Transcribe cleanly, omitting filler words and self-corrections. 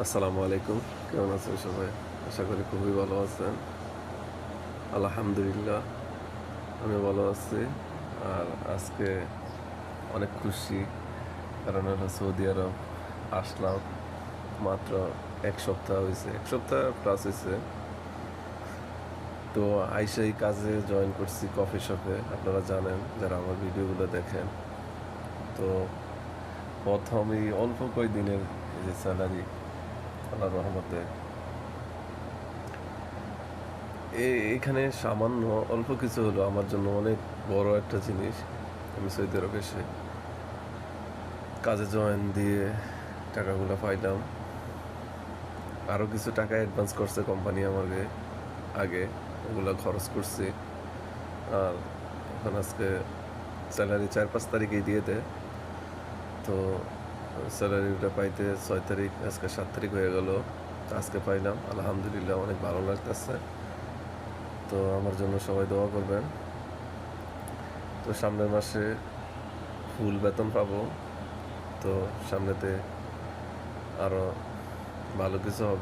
আসসালামু আলাইকুম। কেমন আছেন সবাই? আশা করি খুবই ভালো আছেন। আলহামদুলিল্লাহ আমি ভালো আছি। আর আজকে অনেক খুশি, কারণ হলো সৌদি আরব আসলাম মাত্র ১ সপ্তাহ হইছে। ১ সপ্তাহ প্লাস হইছে। তো আইসাই কাজে জয়েন করছি কফি শপে। আপনারা জানেন যারা আমার ভিডিওগুলো দেখেন। তো ১ম এই অল্প কয়দিনের এই যে স্যালারি, আল্লাহর রহমতে এখানে সামান্য অল্প কিছু হলো আমার জন্য অনেক বড় একটা জিনিস। আমি সৌদি আরবে এসে কাজে জয়েন দিয়ে টাকাগুলো পাইলাম। আরও কিছু টাকা অ্যাডভান্স করছে কোম্পানি আমাকে আগে, ওগুলো খরচ করছি। আর এখন আজকে স্যালারি ৪-৫ তারিখেই দিয়ে দেয়। তো স্যালারিটা পাইতে ৬ তারিখ, আজকে ৭ তারিখ হয়ে গেল। আজকে পাইলাম, আলহামদুলিল্লাহ অনেক ভালো লাগতেছে। তো আমার জন্য সবাই দোয়া করবেন। তো সামনের মাসে ফুল বেতন পাবো। তো সামনেতে আরো ভালো কিছু হবে।